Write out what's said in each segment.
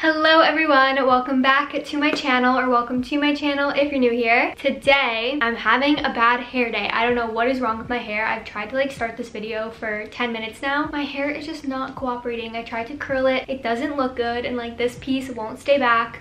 Hello everyone, welcome back to my channel, or welcome to my channel if you're new here. Today I'm having a bad hair day. I don't know what is wrong with my hair. I've tried to start this video for 10 minutes now. My hair is just not cooperating. I tried to curl it, it doesn't look good, and this piece won't stay back.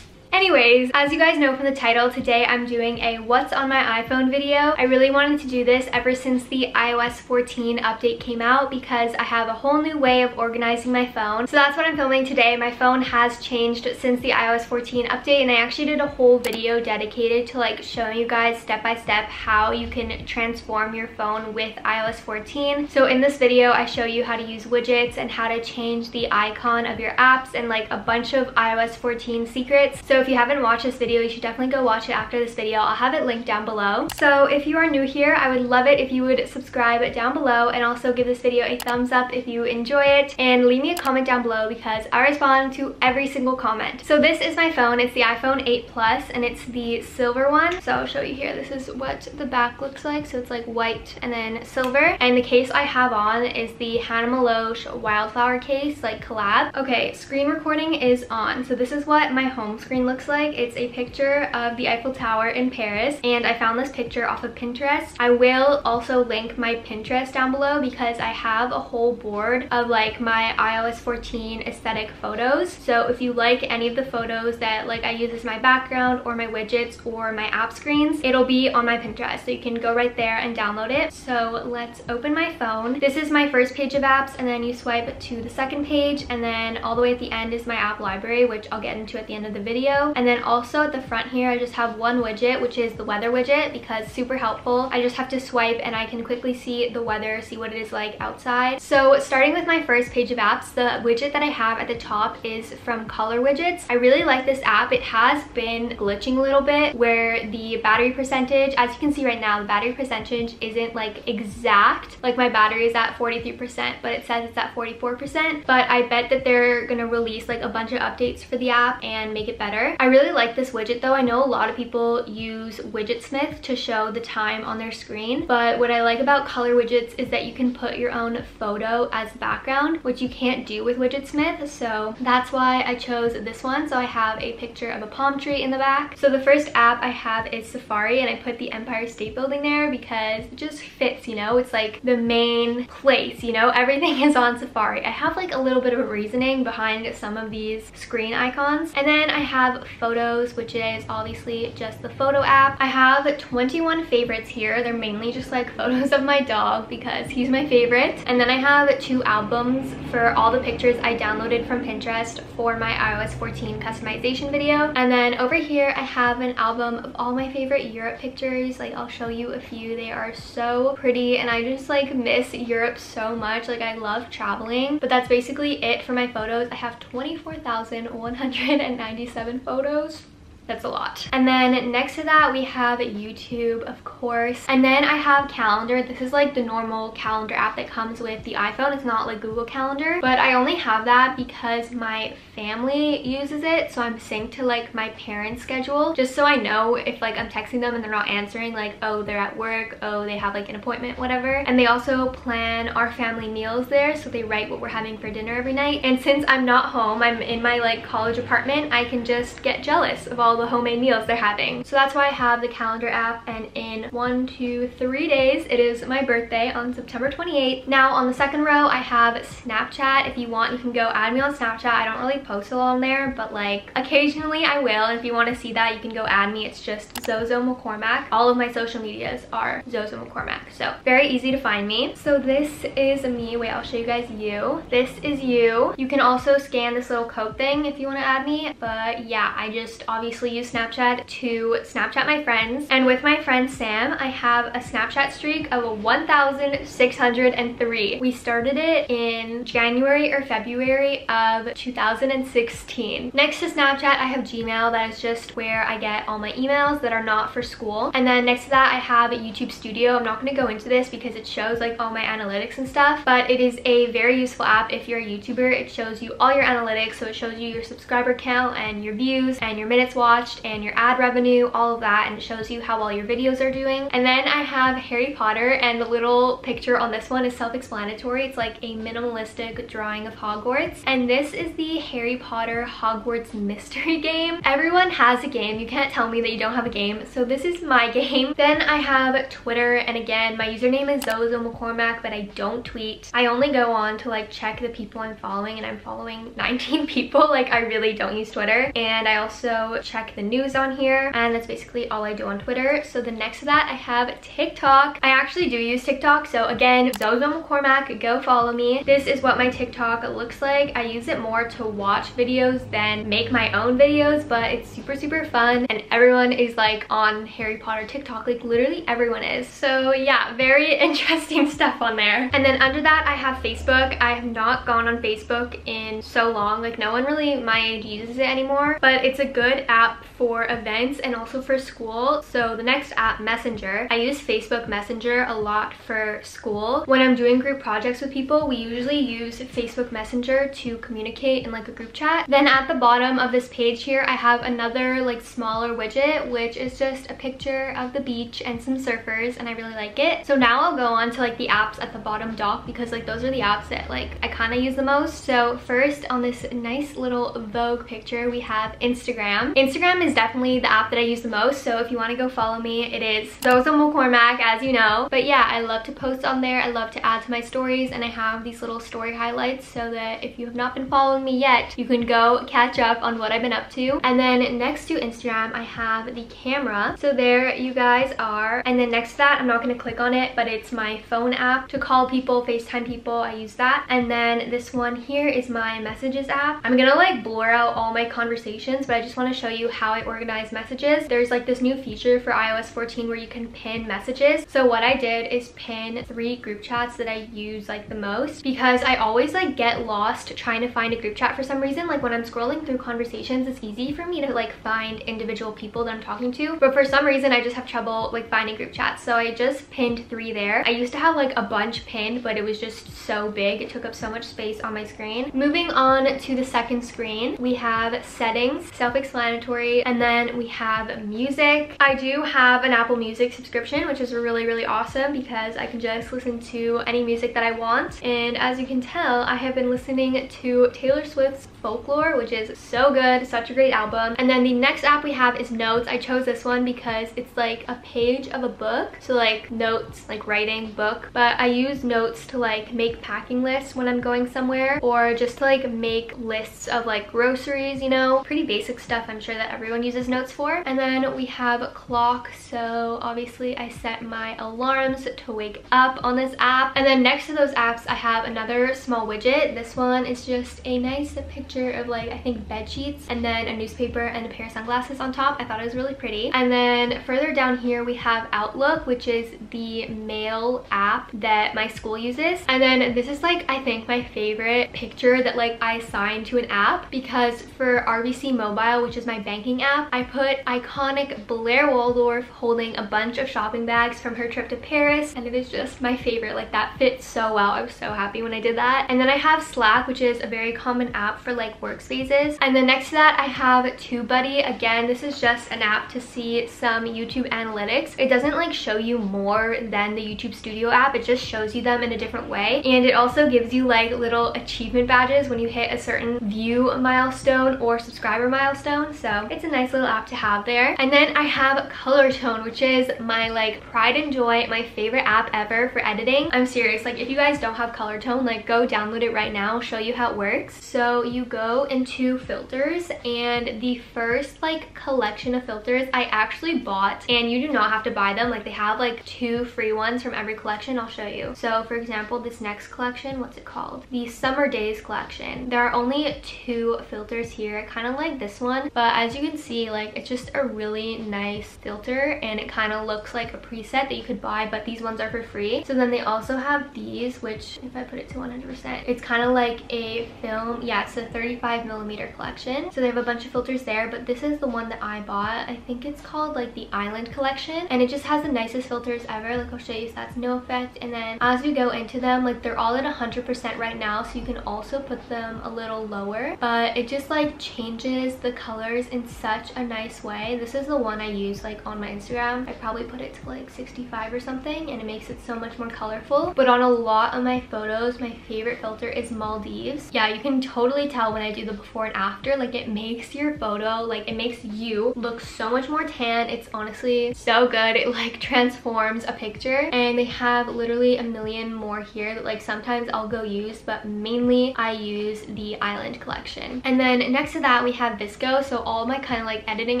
Anyways, as you guys know from the title, today I'm doing a what's on my iPhone video. I really wanted to do this ever since the iOS 14 update came out because I have a whole new way of organizing my phone. So that's what I'm filming today. My phone has changed since the iOS 14 update, and I actually did a whole video dedicated to showing you guys step by step how you can transform your phone with iOS 14. So in this video, I show you how to use widgets and how to change the icon of your apps and a bunch of iOS 14 secrets. So if you haven't watched this video, you should definitely go watch it after this video. I'll have it linked down below. So if you are new here, I would love it if you would subscribe down below and also give this video a thumbs up if you enjoy it, and leave me a comment down below because I respond to every single comment. So this is my phone. It's the iPhone 8 Plus and it's the silver one. So I'll show you here. This is what the back looks like. So it's white and then silver, and the case I have on is the Hannah Meloche Wildflower case, collab. Okay, screen recording is on. So this is what my home screen looks like. It's a picture of the Eiffel Tower in Paris, and I found this picture off of Pinterest. I will also link my Pinterest down below because I have a whole board of my iOS 14 aesthetic photos. So if you like any of the photos that I use as my background or my widgets or my app screens, it'll be on my Pinterest, so you can go right there and download it. So let's open my phone. This is my first page of apps, and then you swipe to the second page, and then all the way at the end is my app library, which I'll get into at the end of the video. And then also at the front here, I just have one widget, which is the weather widget, because super helpful. I just have to swipe and I can quickly see the weather, see what it is like outside. So starting with my first page of apps, the widget that I have at the top is from Color Widgets. I really like this app. It has been glitching a little bit where the battery percentage, as you can see right now, the battery percentage isn't exact. My battery is at 43%, but it says it's at 44%. But I bet that they're gonna release a bunch of updates for the app and make it better. I really like this widget though. I know a lot of people use Widgetsmith to show the time on their screen, but what I like about Color Widgets is that you can put your own photo as background, which you can't do with Widgetsmith. So that's why I chose this one. So I have a picture of a palm tree in the back. So the first app I have is Safari, and I put the Empire State Building there because it just fits, it's the main place, everything is on Safari. I have a little bit of a reasoning behind some of these screen icons. And then I have Photos, which is obviously just the photo app. I have 21 favorites here. They're mainly just photos of my dog because he's my favorite. And then I have 2 albums for all the pictures I downloaded from Pinterest for my iOS 14 customization video. And then over here I have an album of all my favorite Europe pictures. I'll show you a few. They are so pretty, and I just miss Europe so much. I love traveling, but that's basically it for my photos. I have 24,197 photos. That's a lot. And then next to that we have YouTube, of course. And then I have Calendar. This is the normal calendar app that comes with the iPhone. It's not Google Calendar, but I only have that because my family uses it. So I'm synced to my parents' schedule, just so I know if I'm texting them and they're not answering, oh, they're at work, oh, they have an appointment, whatever. And they also plan our family meals there, so they write what we're having for dinner every night. And since I'm not home, I'm in my college apartment, I can just get jealous of all the homemade meals they're having. So that's why I have the Calendar app, and in 1, 2, 3 days it is my birthday on September 28th. Now on the second row I have Snapchat. If you want, you can go add me on Snapchat. I don't really post a lot on there, but occasionally I will, and if you want to see that, you can go add me. It's just Zozo McCormack. All of my social medias are Zozo McCormack, so very easy to find me. So this is me. Wait, I'll show you guys you. This is you. You can also scan this little code thing if you want to add me, but yeah, I just obviously use Snapchat to Snapchat my friends. And with my friend Sam, I have a Snapchat streak of 1,603. We started it in January or February of 2016. Next to Snapchat, I have Gmail. That is just where I get all my emails that are not for school. And then next to that, I have YouTube Studio. I'm not going to go into this because it shows all my analytics and stuff, but it is a very useful app if you're a YouTuber. It shows you all your analytics, so it shows you your subscriber count and your views and your minutes watched watched and your ad revenue, all of that, and it shows you how well your videos are doing. And then I have Harry Potter, and the little picture on this one is self-explanatory. It's like a minimalistic drawing of Hogwarts, and this is the Harry Potter Hogwarts mystery game. Everyone has a game. You can't tell me that you don't have a game, so this is my game. Then I have Twitter, and again, my username is Zozo McCormack, but I don't tweet. I only go on to like check the people I'm following, and I'm following 19 people. Like, I really don't use Twitter. And I also check the news on here, and that's basically all I do on Twitter. So the next to that, I have TikTok. I actually do use TikTok, so again, Zozo McCormack, go follow me. This is what my TikTok looks like. I use it more to watch videos than make my own videos, but it's super fun, and everyone is like on Harry Potter TikTok. Like, literally everyone is. So yeah, very interesting stuff on there. And then under that, I have Facebook. I have not gone on Facebook in so long. Like, no one really my age uses it anymore, but it's a good app for events and also for school. So the next app, Messenger. I use Facebook Messenger a lot for school. When I'm doing group projects with people, we usually use Facebook Messenger to communicate in like a group chat. Then at the bottom of this page here, I have another like smaller widget, which is just a picture of the beach and some surfers, and I really like it. So now I'll go on to like the apps at the bottom dock, because like those are the apps that like I kind of use the most. So first, on this nice little Vogue picture, we have Instagram. Instagram is definitely the app that I use the most, so if you want to go follow me, it is Zozo McCormack, as you know. But yeah, I love to post on there. I love to add to my stories, and I have these little story highlights so that if you have not been following me yet, you can go catch up on what I've been up to. And then next to Instagram, I have the camera. So there you guys are. And then next to that, I'm not going to click on it, but it's my phone app to call people, FaceTime people. I use that. And then this one here is my messages app. I'm gonna like blur out all my conversations, but I just want to show you how I organize messages. There's like this new feature for iOS 14 where you can pin messages. So what I did is pin 3 group chats that I use like the most, because I always like get lost trying to find a group chat for some reason. Like, when I'm scrolling through conversations, it's easy for me to like find individual people that I'm talking to, but for some reason I just have trouble like finding group chats. So I just pinned 3 there. I used to have like a bunch pinned, but it was just so big, it took up so much space on my screen. Moving on to the second screen, we have settings, self-explanatory, and then we have music. I do have an Apple Music subscription, which is really awesome because I can just listen to any music that I want. And as you can tell, I have been listening to Taylor Swift's Folklore, which is so good, such a great album. And then the next app we have is Notes. I chose this one because it's like a page of a book, so like notes, like writing book, but I use Notes to like make packing lists when I'm going somewhere, or just to like make lists of like groceries, you know, pretty basic stuff. I'm sure that everyone uses Notes for. And then we have Clock, so obviously I set my alarms to wake up on this app. And then next to those apps, I have another small widget. This one is just a nice picture of like, I think, bed sheets, and then a newspaper and a pair of sunglasses on top. I thought it was really pretty. And then further down here we have Outlook, which is the mail app that my school uses. And then this is like, I think, my favorite picture that like I assigned to an app, because for RBC Mobile, which is my banking app, I put iconic Blair Waldorf holding a bunch of shopping bags from her trip to Paris, and it is just my favorite. Like, that fits so well. I was so happy when I did that. And then I have Slack, which is a very common app for like workspaces. And then next to that, I have TubeBuddy. Again, this is just an app to see some YouTube analytics. It doesn't like show you more than the YouTube Studio app, it just shows you them in a different way. And it also gives you like little achievement badges when you hit a certain view milestone or subscriber milestone. So it's a nice little app to have there. And then I have ColorTone, which is my like pride and joy, my favorite app ever for editing. I'm serious, like if you guys don't have ColorTone, like go download it right now. I'll show you how it works. So you go into filters, and the first like collection of filters I actually bought, and you do not have to buy them. Like, they have like 2 free ones from every collection. I'll show you. So for example, this next collection, what's it called? The Summer Days collection. There are only 2 filters here. I kind of like this one, but as you can see, like it's just a really nice filter, and it kind of looks like a preset that you could buy, but these ones are for free. So then they also have these, which if I put it to 100%, it's kind of like a film. Yeah, it's a 35mm collection. So they have a bunch of filters there, but this is the one that I bought. I think it's called like the Island collection, and it just has the nicest filters ever. Like, I'll show you. So that's No Effect, and then as we go into them, like they're all at 100% right now, so you can also put them a little lower, but it just like changes the colors in in such a nice way. This is the one I use like on my Instagram. I probably put it to like 65 or something, and it makes it so much more colorful. But on a lot of my photos, my favorite filter is Maldives. Yeah, you can totally tell when I do the before and after. Like, it makes your photo, like it makes you look so much more tan. It's honestly so good. It like transforms a picture, and they have literally a million more here that like sometimes I'll go use, but mainly I use the Island collection. And then next to that we have VSCO. So all my kind of like editing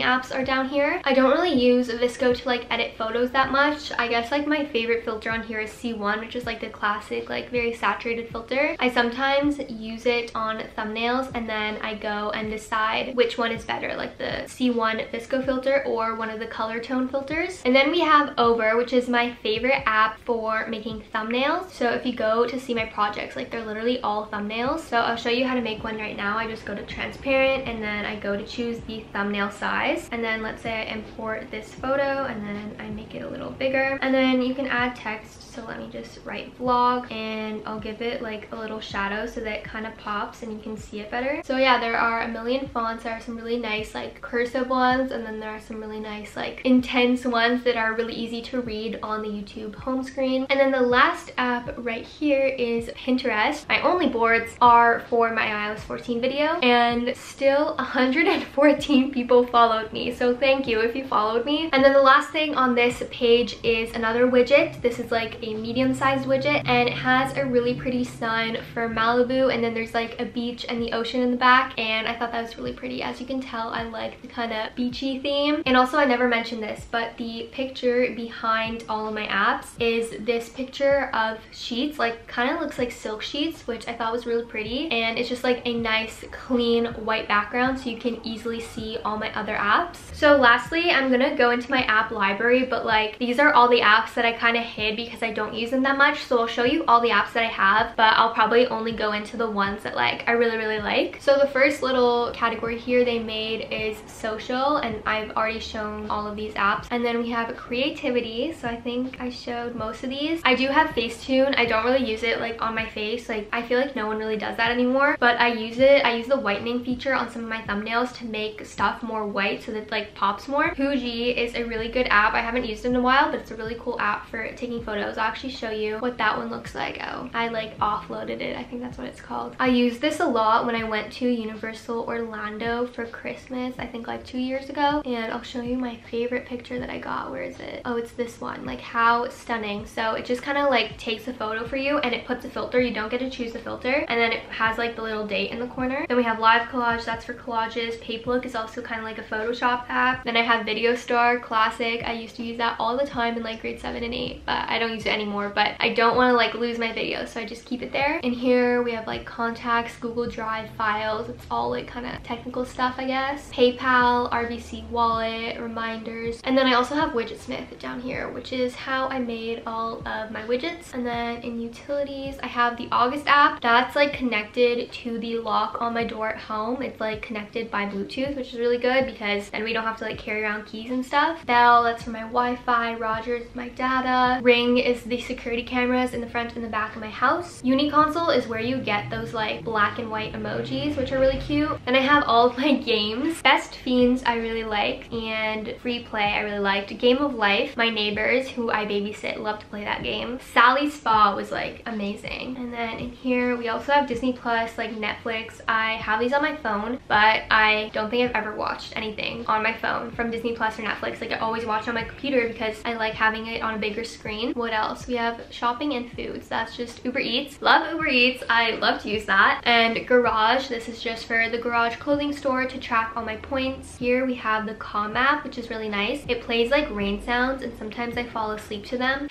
apps are down here. I don't really use VSCO to like edit photos that much. I guess like my favorite filter on here is C1, which is like the classic like very saturated filter. I sometimes use it on thumbnails, and then I go and decide which one is better, like the C1 VSCO filter or one of the color tone filters. And then we have Over, which is my favorite app for making thumbnails. So if you go to see my projects, like they're literally all thumbnails. So I'll show you how to make one right now. I just go to transparent, and then I go to choose the thumbnail size, and then let's say I import this photo, and then I make it a little bigger, and then you can add text. So let me just write vlog, and I'll give it like a little shadow so that it kind of pops and you can see it better. So yeah, there are a million fonts. There are some really nice like cursive ones, and then there are some really nice like intense ones that are really easy to read on the YouTube home screen. And then the last app right here is Pinterest. My only boards are for my iOS 14 video, and still 114 people followed me. So thank you if you followed me. And then the last thing on this page is another widget. This is like a medium-sized widget, and it has a really pretty sun for Malibu, and then there's like a beach and the ocean in the back, and I thought that was really pretty. As you can tell, I like the kind of beachy theme. And also, I never mentioned this, but the picture behind all of my apps is this picture of sheets, like kind of looks like silk sheets, which I thought was really pretty, and it's just like a nice clean white background so you can easily see all my other apps. So lastly, I'm gonna go into my app library, but like these are all the apps that I kind of hid because I don't use them that much. So I'll show you all the apps that I have, but I'll probably only go into the ones that like I really like. So the first little category here they made is social, and I've already shown all of these apps. And then we have creativity, so I think I showed most of these. I do have Facetune. I don't really use it like on my face. Like, I feel like no one really does that anymore, but I use it. I use the whitening feature on some of my thumbnails to make stuff more white so that it like pops more. Huji is a really good app. I haven't used it in a while, but it's a really cool app for taking photos. I'll actually show you what that one looks like. Oh, I like offloaded it. I think that's what it's called. I used this a lot when I went to Universal Orlando for Christmas, I think like 2 years ago, and I'll show you my favorite picture that I got. Where is it? Oh, it's this one. Like, how stunning. So it just kind of like takes a photo for you, and it puts a filter. You don't get to choose the filter, and then it has like the little date in the corner. Then we have Live Collage, that's for collages. Papelook is also kind of like a Photoshop app. Then I have Video Star Classic. I used to use that all the time in like grade 7 and 8, but I don't use it anymore. But I don't want to like lose my videos, so I just keep it there. And here we have like contacts, Google Drive files. It's all like kind of technical stuff, I guess. PayPal, RBC Wallet, reminders. And then I also have Widgetsmith down here, which is how I made all of my widgets. And then in utilities, I have the August app. That's like connected to the lock on my door at home. It's like connected by Bluetooth, which is really good because then we don't have to like carry around keys and stuff. Bell, that's for my Wi-Fi. Rogers, my data. Ring is the security cameras in the front and the back of my house. Uniconsole is where you get those like black and white emojis, which are really cute. And I have all of my games. Best Fiends I really like, and Free Play I really liked. Game of Life, my neighbors who I babysit love to play that game. Sally Spa was like amazing. And then in here we also have Disney Plus, like Netflix. I have these on my phone, but I don't think I've ever watched anything on my phone from Disney Plus or Netflix. Like, I always watch on my computer because I like having it on a bigger screen. What else? We have shopping and foods. That's just Uber Eats. Love Uber Eats. I love to use that. And Garage. This is just for the Garage clothing store to track all my points. Here we have the Calm app, which is really nice. It plays like rain sounds, and sometimes I fall asleep to them.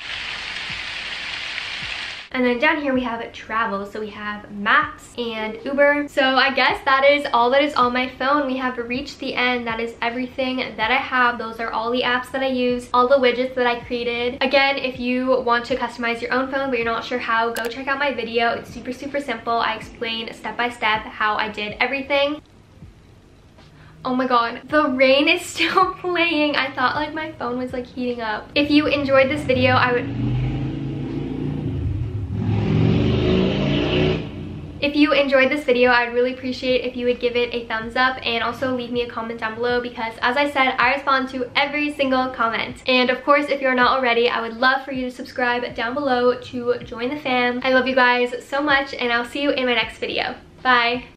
And then down here we have travel, so we have Maps and Uber. So I guess that is all that is on my phone. We have reached the end. That is everything that I have. Those are all the apps that I use, all the widgets that I created. Again, if you want to customize your own phone but you're not sure how, go check out my video. It's super simple. I explain step by step how I did everything. Oh my god, the rain is still playing. I thought like my phone was like heating up. If you enjoyed this video, If you enjoyed this video, I'd really appreciate if you would give it a thumbs up and also leave me a comment down below because, as I said, I respond to every single comment. And of course, if you're not already, I would love for you to subscribe down below to join the fam. I love you guys so much, and I'll see you in my next video. Bye!